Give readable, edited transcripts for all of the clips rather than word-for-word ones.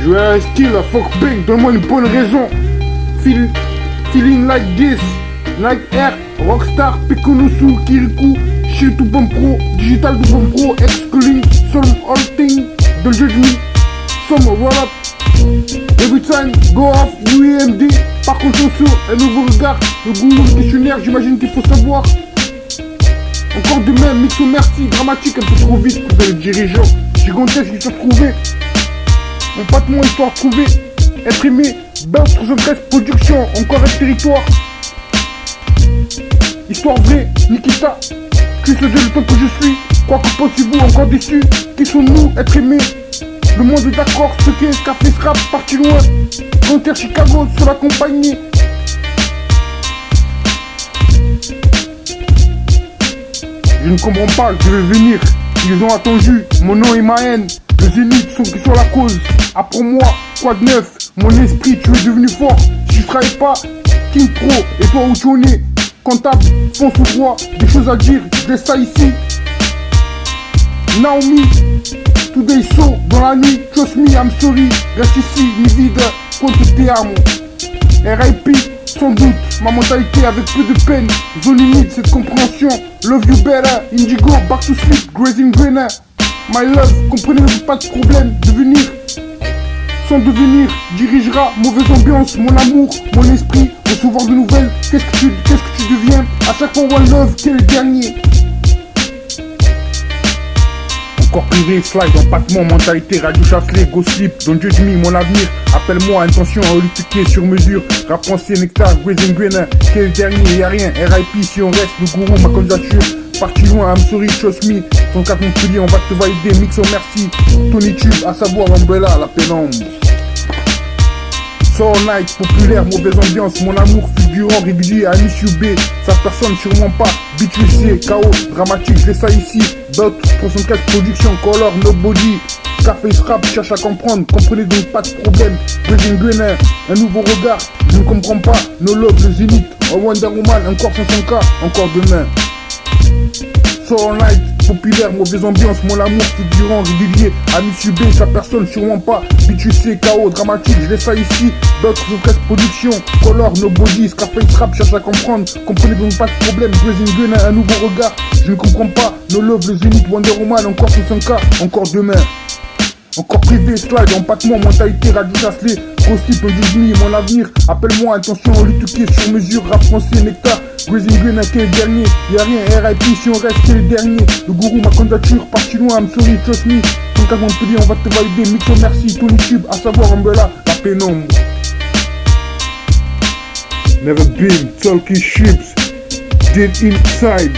Je vais skill, fuck bang, donne-moi une bonne raison. Feeling like this, like air, rockstar, Pekonosu, Kirikou, shit to bomb pro, digital to bomb pro, excluding some all thing, don't judge me, some roll up. Every time, go off, UEMD, par contre sur un nouveau regard, le goût, le questionnaire, j'imagine qu'il faut savoir. Encore de même, mixo merci, dramatique, un peu trop vite, vous êtes le dirigeant, gigantesque, qui se retrouvé. Mon patron, histoire trouvée, être aimé, Belt 73 production, encore un territoire. Histoire vraie, Nikita, tu sais le temps que je suis, quoi que possible, encore déçu, qui sommes-nous, être aimés. Le monde est d'accord, ce qu'est café scrap, parti loin, Frontière Chicago, sur la compagnie. Je ne comprends pas, je vais venir, ils ont attendu, mon nom et ma haine, les élites sont sur la cause, après moi, quoi de neuf, mon esprit, tu es devenu fort, si je travaille pas, King Pro, et toi où tu en es, comptable, fonce au droit, des choses à dire, je laisse ça ici, Naomi, today so, dans la nuit, trust me, I'm sorry, reste ici, mi vide, contre tes armes, RIP, sans doute, ma mentalité avec peu de peine, zone humide, cette compréhension, love you better, indigo, back to sleep, grazing greener, my love, comprenez-vous pas de problème, devenir, sans devenir, dirigera, mauvaise ambiance, mon amour, mon esprit, recevoir de nouvelles, qu'est-ce que tu deviens, à chaque fois one love, t'es le dernier. Encore privé, slide, empattement, mentalité, radio chasselet, go slip, don't judge me, mon avenir, appelle-moi, intention, holistiqué, sur mesure, rap français, nectar, grazing greener, quel dernier, y'a rien, RIP, si on reste, le gourou, ma candidature, parti loin, I'm sorry, trust me, 34 Montpellier, on va te valider, mix en merci, Tony Tube, à savoir Umbrella, la pénombre. Soul Night, populaire, mauvaise ambiance, mon amour fulgurant, régulier, I miss you B, sa personne sûrement pas, B2C, KO, dramatique, je laisse ça ici, Belt 64 production, color, nobody, café rap, cherche à comprendre, comprenez donc pas de problème, Grazing Greener, un nouveau regard, je ne comprends pas, no love, le zénith, Wonder Woman, encore 500K, encore demain. Soul Night, populaire, mauvaise ambiance, mon amour fulgurant, régulier, ami subé, sa personne sûrement pas, B2C, KO, dramatique, je laisse ça ici, d'autres presse production, color, nobody, Scarface rap, cherche à comprendre, comprenez donc pas de problème, Grazing Greener, un nouveau regard, je ne comprends pas, no love, le zénith, Wonder Woman, encore 500K, encore demain. Encore privé, slide, empattement, mentalité, radio chasselet, gossip, un mon avenir, appelle-moi, attention, lituqué, sur mesure, rap français, nectar, grazing green, quel dernier, y'a rien, RIP, si on reste, quel dernier, le gourou, ma candidature, parti loin, I'm sorry, trust me, 34 Montpellier, on va te valider, mix en merci, Tony Tube, à savoir Umbrella, la pénombre. Never been, talking ships, dead inside,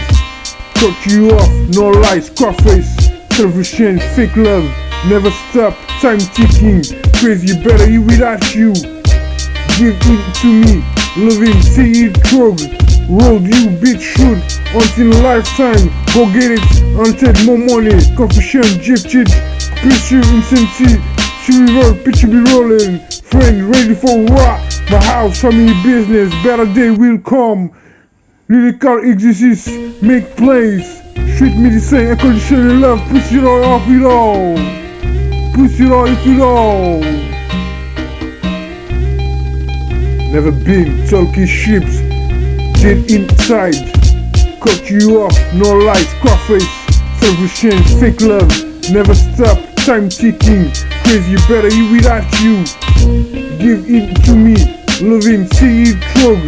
cut you off, no lies, Scarface, self-restraint, fake love. Never stop, time ticking, crazy better you without you. Give it to me, loving, see it through. Road you bitch shoot, until lifetime, go get it, until more money. Confusion, gifted, picture insanity. She reverse, picture be rolling. Friend ready for what? My house, family business, better day will come. Lyrical exists, make plays. Treat me the same, unconditional love, push it all off it all. Push it all if it all. Never been talking ships, dead inside. Cut you off, no lies, Scarface, self-restraint, fake love. Never stop, time ticking, crazy better you without you. Give it to me, loving, see it through.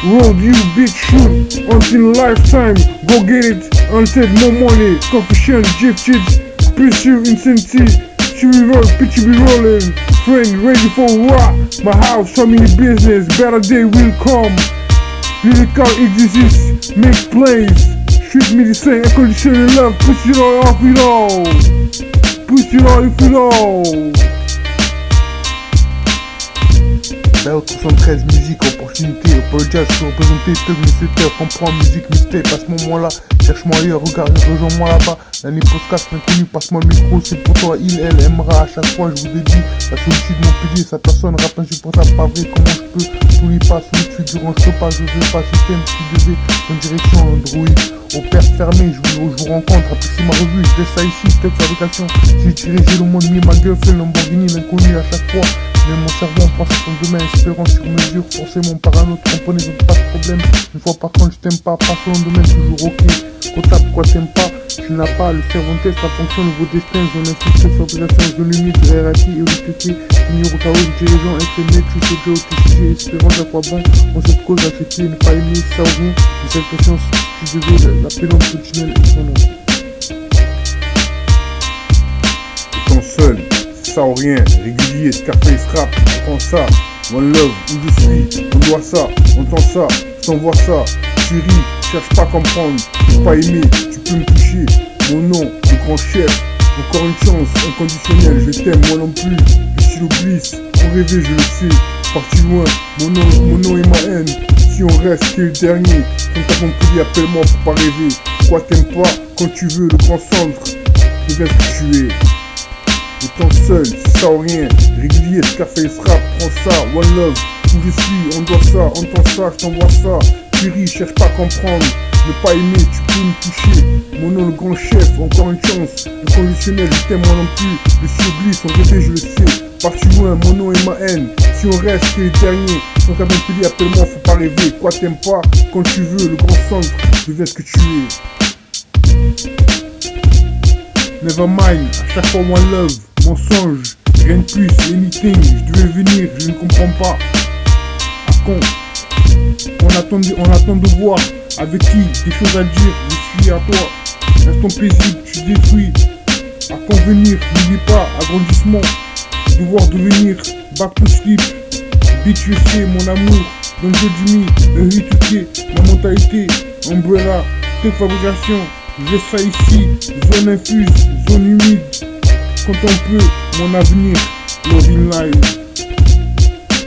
Road you bitch shoot, until lifetime, go get it, until more money. Confusion, gifted, pursue insanity. She reverse, picture be rolling. Friend ready for what? My house, family business, better day will come. Lyrical exists, make plays. Treat me the same, unconditional love, push it all off it all. Push it all if it all. Belt 73 musique, opportunité, apologize, je suis représenté, thug, nécessaire, comprends, musique, mixtape, à ce moment-là, cherche-moi ailleurs, regarde, rejoins-moi là-bas, l'année podcast, l'inconnu, passe-moi le micro, c'est pour toi, il, elle, aimera, à chaque fois, je vous ai dit, la solitude, mon pilier, sa personne, rap insupportable, pas vrai, comment je peux, tous les pas, solitude, durant, je peux pas, je veux pas, système, si devais, en direction, Android, au père fermé, je vous rencontre, apprécie ma revue, je laisse ça ici, thug, fabrication, j'ai tiré, j'ai le monde, mis ma gueule, fait Lamborghini, l'inconnu, à chaque fois, mais mon cerveau en pense à ton domaine, espérant sur mesure, forcément par un autre, comprenez, donc pas de problème. Une fois par contre, je t'aime pas selon le domaine, toujours ok. Comptable, quoi t'aimes pas, tu n'as pas, le cerveau teste, la fonction, le nouveau destin, zone infectée, fabrication, zone limite, RAT, et OTT, ignorant KO, dirigeant, FME, tu sais déjà au TCG, espérant à quoi bon, on cette cause, accepter, ne pas aimer, ça ou rien, mais cette patience, tu devais, la pénombre continuelle et son nom. Étant seul, ça ou rien, régulier, Scarface rap, prends ça, one love, où je suis, on doit ça, on entend ça, je t'envoie ça, tu ris, cherche pas à comprendre, ne pas aimer, tu peux me toucher, mon nom, le grand chef, encore une chance, inconditionnelle, je t'aime, moi non plus, le stylo glisse, pour rêver, je le sais, parti loin, mon nom et ma haine, si on reste, qui est le dernier, quand t'as compris, appelle-moi, faut pas rêver, quoi t'aimes pas, quand tu veux, le grand centre, deviens ce que tu es. Étant seul, ça ou rien, régulier, Scarface rap, prends ça, one love, où je suis, on doit ça, entends ça, je t'envoie ça, tu ris, cherche pas à comprendre, ne pas aimer, tu peux me toucher, mon nom le grand chef, encore une chance, le conditionnel, je t'aime moi non plus, le stylo glisse, on rêvait, je le sais, parti loin, mon nom et ma haine, si on reste, que les derniers, quand t'as mon pilier, appelle-moi, faut pas rêver, quoi t'aimes pas, quand tu veux, le grand centre, deviens ce que tu es. Nevermind, à chaque fois one love, mensonge, rien de plus, anything, je devais venir, je ne comprends pas. À con, on attend de voir, avec qui, des choses à dire, je suis à toi. Instant paisible, tu détruis, à convenir, n'oublie pas, agrandissement, devoir devenir, back to sleep, bitch you sais, mon amour, donc je dis un rituqué, ma mentalité, umbrella, toute fabrication. Je laisse ça ici, zone infuse, zone humide. Quand on peut, mon avenir, love in life.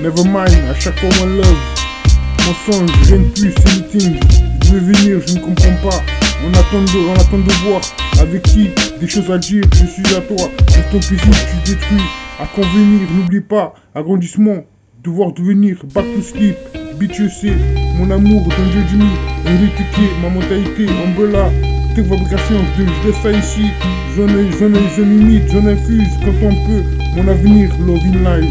Nevermind, à chaque fois one love. Mensonge, rien de plus, anything. Je veux venir, je ne comprends pas. On attend de voir avec qui, des choses à dire, je suis à toi. Restons paisible, tu détruis. À convenir, n'oublie pas, agrandissement, devoir devenir, back to sleep. Bitch, je sais, mon amour, ton Dieu du mi, un rétiqué, ma mentalité, umbrella. Toute fabrication, je laisse ça ici, zone humide, zone infuse, quand on peut, mon avenir, love in life.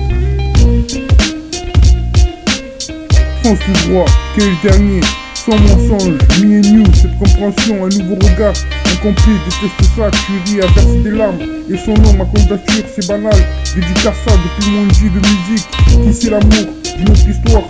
Fonce tout droit, quel est le dernier, sans mensonge, me and you, cette compréhension, un nouveau regard, incomplet, déteste ça, tu ris à verser des larmes, et son nom, ma candidature, c'est banal, dédicace ça depuis mon J de musique, qui c'est l'amour, d'une autre histoire,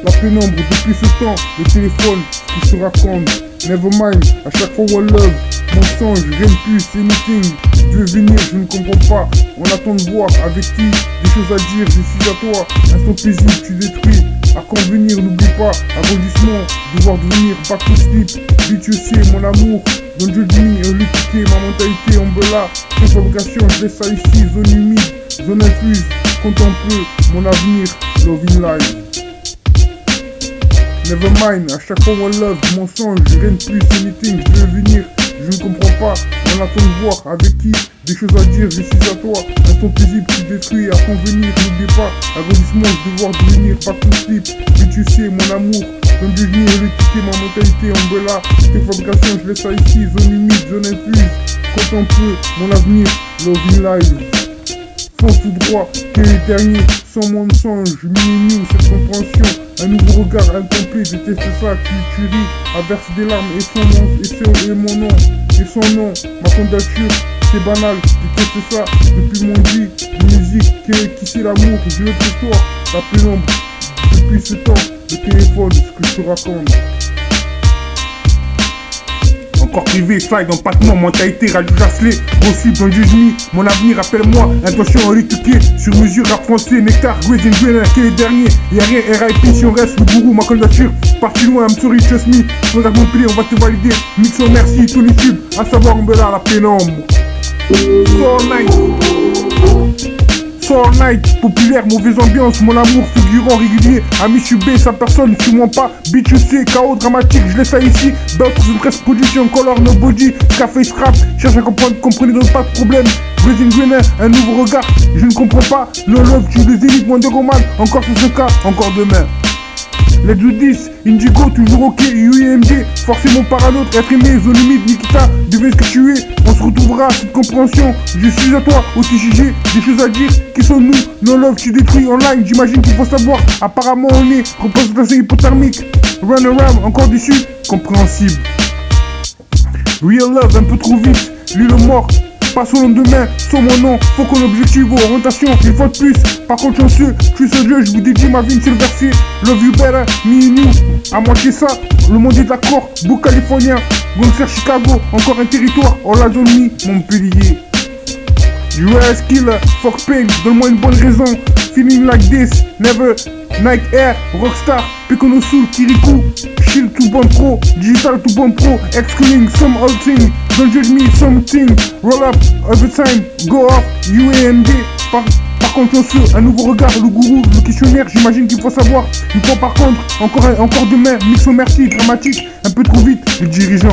la pénombre, depuis ce temps, le téléphone, que je te raconte. Nevermind, à chaque fois one love, mensonge, rien de plus, anything, je veux venir, je ne comprends pas, on attend de voir avec qui, des choses à dire, je suis à toi, instant paisible, tu détruis, à convenir, n'oublie pas, arrondissement, devoir devenir, back to sleep, bitch tu sais, mon amour, dans Dieu demi, un lutte ma mentalité, umbrella, sans fabrication, je laisse ça ici, zone humide, zone infuse, quand on peut, mon avenir, love in life. Nevermind, à chaque fois one love, mensonge, rien de plus, anything, je veux venir, je ne comprends pas, on attend de voir avec qui, des choses à dire, je suis à toi, instant paisible, tu détruis, à convenir, n'oublie pas, agrandissement, devoir devenir, back to sleep, mais tu sais, mon amour, comme devenir, l'étiquette, ma mentalité, umbrella, tes fabrications, je laisse ça ici, zone humide, zone infuse, quand on peut, mon avenir, love in life. Fonce tout droit, quel est le dernier, sans mensonge, me and you, cette compréhension, un nouveau regard incomplet, déteste ça, tu ris, à verser des larmes, et mon nom, et son nom, ma candidature, c'est banal, déteste ça, depuis mon dit, de musique, qui c'est l'amour, je le histoire, la pénombre, depuis ce temps, le téléphone, ce que je te raconte. Encore privé, slide en patement, mentalité, radio jacelé, grossi dans Dieu mon avenir, appelle-moi, intention en rétuqué, sur mesure, rap français, nectar, Gweden, quel est le dernier, y'a rien, RIP, si on reste, le gourou, ma candidature, parti loin, I'm sorry, trust me, on a mon on va te valider, mixon, merci, tous les tubes, à savoir, on la pénombre, so nice, So all night, populaire, mauvaise ambiance, mon amour figurant régulier. Ami subé, sa personne, sûrement pas. Bitch, je sais, chaos dramatique, je laisse ça ici. Belt une presse production, color nobody. Café scrap, cherche à comprendre, comprenez donc pas de problème. Blazing Greener, un nouveau regard, je ne comprends pas. No love, tu des élites, moins de romans. Encore sur ce cas, encore demain. Let's do this, Indigo, toujours ok, UMD, forcément par un autre, être aimé, zone limite, Nikita, deviens ce que tu es, on se retrouvera, cette compréhension, je suis à toi, au TGG, des choses à dire, qui sommes-nous, no love, tu détruis online, j'imagine qu'il faut savoir, apparemment on est, représentation hypothermique, run around, encore dessus, compréhensible. Real love, un peu trop vite, lui le mort, passe au lendemain, sur mon nom, faut qu'on objective aux orientations, une fois de plus, par contre chanceux, je suis ce Dieu, je vous dédie ma vie, c'est le verset, love you better, me and you, à moitié ça, le monde est d'accord, beau californien, gangster Chicago, encore un territoire, all la zone mi, Montpellier. US killer, fuck pain, donne-moi une bonne raison, feeling like this, never, Nike Air, Rockstar, Pekono Soul, Kirikou, Shield tout bon pro, Digital tout bon pro, excluding some old thing, don't judge me, something, roll up, every time, go up, UAMD, par contre un nouveau regard, le gourou, le questionnaire, j'imagine qu'il faut savoir, il faut par contre, encore demain, mixo merci, dramatique, un peu trop vite, le dirigeant.